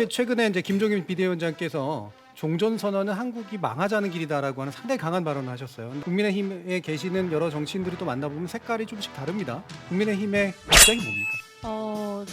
사실 최근에 이제 김종인 비대위원장께서 종전 선언은 한국이 망하자는 길이다라고 하는 상당히 강한 발언을 하셨어요. 국민의힘에 계시는 여러 정치인들이 또 만나보면 색깔이 조금씩 다릅니다. 국민의힘의 입장이 뭡니까?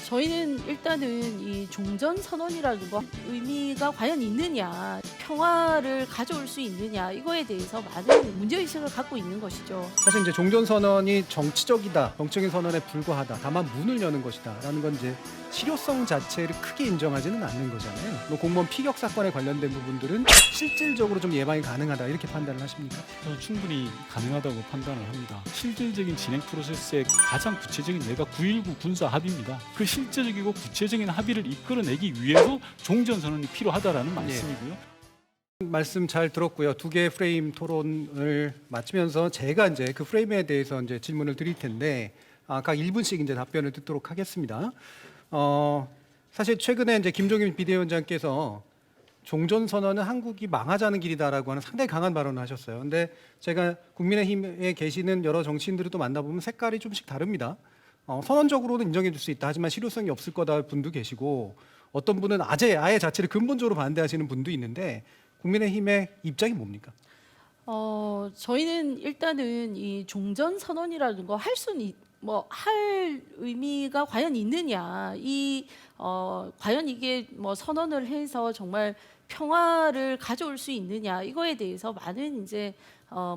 저희는 일단은 이 종전 선언이라는 거 의미가 과연 있느냐, 평화를 가져올 수 있느냐, 이거에 대해서 많은 문제의식을 갖고 있는 것이죠. 사실 이제 종전 선언이 정치적이다, 정적인 선언에 불과하다, 다만 문을 여는 것이다라는 건 이제 실효성 자체를 크게 인정하지는 않는 거잖아요. 뭐 공무원 피격 사건에 관련된 부분들은 실질적으로 좀 예방이 가능하다 이렇게 판단을 하십니까? 저는 충분히 가능하다고 판단을 합니다. 실질적인 진행 프로세스의 가장 구체적인 예가 9.19 군사 합의입니다. 그 실질적이고 구체적인 합의를 이끌어내기 위해서 종전선언이 필요하다라는 말씀이고요. 말씀 잘 들었고요. 두 개의 프레임 토론을 마치면서 제가 이제 그 프레임에 대해서 이제 질문을 드릴 텐데 각 1분씩 이제 답변을 듣도록 하겠습니다. 사실 최근에 이제 김종인 비대위원장께서 종전 선언은 한국이 망하자는 길이다라고 하는 상당히 강한 발언을 하셨어요. 근데 제가 국민의힘에 계시는 여러 정치인들을 또 만나보면 색깔이 조금씩 다릅니다. 선언적으로는 인정해 줄 수 있다. 하지만 실효성이 없을 거다 분도 계시고 어떤 분은 아예 자체를 근본적으로 반대하시는 분도 있는데 국민의힘의 입장이 뭡니까? 저희는 일단은 이 종전 선언이라는 거 할 의미가 과연 있느냐, 과연 이게 뭐 선언을 해서 정말 평화를 가져올 수 있느냐, 이거에 대해서 많은 이제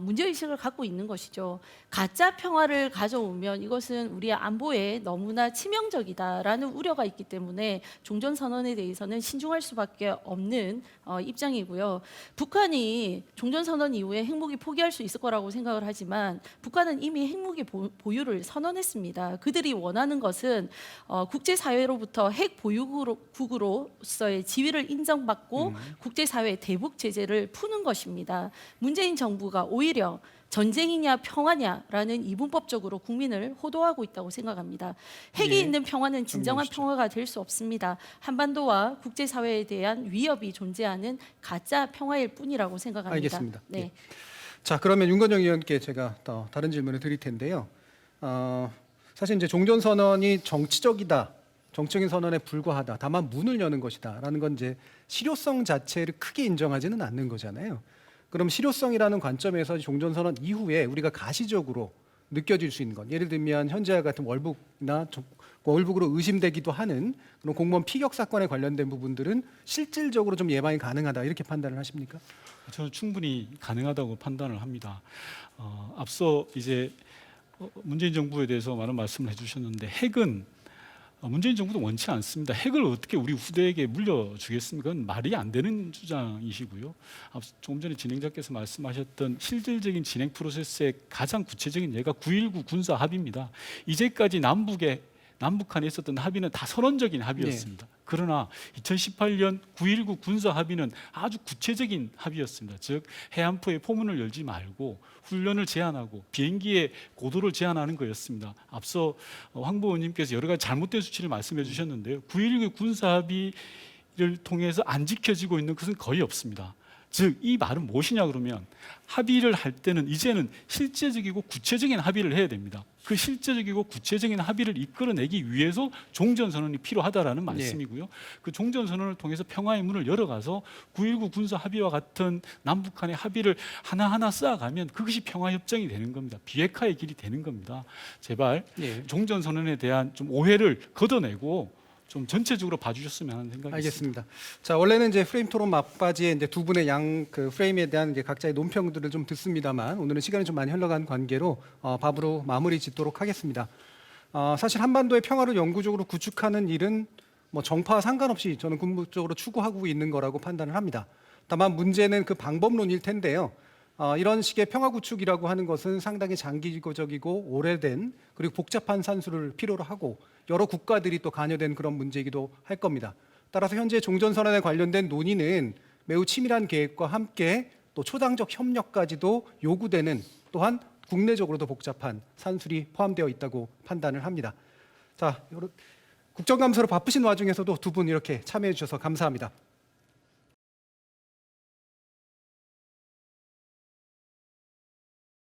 문제의식을 갖고 있는 것이죠. 가짜 평화를 가져오면 이것은 우리의 안보에 너무나 치명적이다라는 우려가 있기 때문에 종전선언에 대해서는 신중할 수밖에 없는 입장이고요. 북한이 종전선언 이후에 핵무기 포기할 수 있을 거라고 생각을 하지만 북한은 이미 핵무기 보유를 선언했습니다. 그들이 원하는 것은 국제사회로부터 핵 보유국으로서의 지위를 인정받고 국제사회 대북 제재를 푸는 것입니다. 문재인 정부가 오히려 전쟁이냐 평화냐라는 이분법적으로 국민을 호도하고 있다고 생각합니다. 핵이 있는 평화는 진정한 평화가 될 수 없습니다. 한반도와 국제사회에 대한 위협이 존재하는 가짜 평화일 뿐이라고 생각합니다. 알겠습니다. 네. 예. 자, 그러면 윤건영 의원께 제가 더 다른 질문을 드릴 텐데요. 사실 이제 종전 선언이 정치적이다, 정적인 선언에 불과하다, 다만 문을 여는 것이다라는 건 이제 실효성 자체를 크게 인정하지는 않는 거잖아요. 그럼 실효성이라는 관점에서 종전선언 이후에 우리가 가시적으로 느껴질 수 있는 것, 예를 들면 현재와 같은 월북으로 의심되기도 하는 그런 공무원 피격 사건에 관련된 부분들은 실질적으로 좀 예방이 가능하다 이렇게 판단을 하십니까? 저는 충분히 가능하다고 판단을 합니다. 앞서 이제 문재인 정부에 대해서 많은 말씀을 해주셨는데 핵은 문재인 정부도 원치 않습니다. 핵을 어떻게 우리 후대에게 물려주겠습니까? 그건 말이 안 되는 주장이시고요. 조금 전에 진행자께서 말씀하셨던 실질적인 진행 프로세스의 가장 구체적인 예가 9.19 군사 합의입니다. 이제까지 남북한에 있었던 합의는 다 선언적인 합의였습니다. 네. 그러나 2018년 9.19 군사 합의는 아주 구체적인 합의였습니다. 즉 해안포에 포문을 열지 말고 훈련을 제한하고 비행기의 고도를 제한하는 거였습니다. 앞서 황 의원님께서 여러 가지 잘못된 수치를 말씀해 주셨는데요. 9.19 군사 합의를 통해서 안 지켜지고 있는 것은 거의 없습니다. 즉 이 말은 무엇이냐 그러면 합의를 할 때는 이제는 실제적이고 구체적인 합의를 해야 됩니다. 그 실제적이고 구체적인 합의를 이끌어내기 위해서 종전선언이 필요하다라는 말씀이고요. 그 종전선언을 통해서 평화의 문을 열어가서 9.19 군사 합의와 같은 남북한의 합의를 하나하나 쌓아가면 그것이 평화협정이 되는 겁니다. 비핵화의 길이 되는 겁니다. 제발 종전선언에 대한 좀 오해를 걷어내고 좀 전체적으로 봐주셨으면 하는 생각이 알겠습니다. 있습니다. 자, 원래는 이제 프레임 토론 막바지에 이제 두 분의 그 프레임에 대한 이제 각자의 논평들을 좀 듣습니다만 오늘은 시간이 좀 많이 흘러간 관계로 밥으로 마무리 짓도록 하겠습니다. 사실 한반도의 평화를 영구적으로 구축하는 일은 뭐 정파와 상관없이 저는 궁극적으로 추구하고 있는 거라고 판단을 합니다. 다만 문제는 그 방법론일 텐데요. 이런 식의 평화 구축이라고 하는 것은 상당히 장기적이고 오래된 그리고 복잡한 산수를 필요로 하고 여러 국가들이 또 관여된 그런 문제이기도 할 겁니다. 따라서 현재 종전선언에 관련된 논의는 매우 치밀한 계획과 함께 또 초당적 협력까지도 요구되는 또한 국내적으로도 복잡한 산술이 포함되어 있다고 판단을 합니다. 자, 국정감사로 바쁘신 와중에서도 두 분 이렇게 참여해 주셔서 감사합니다.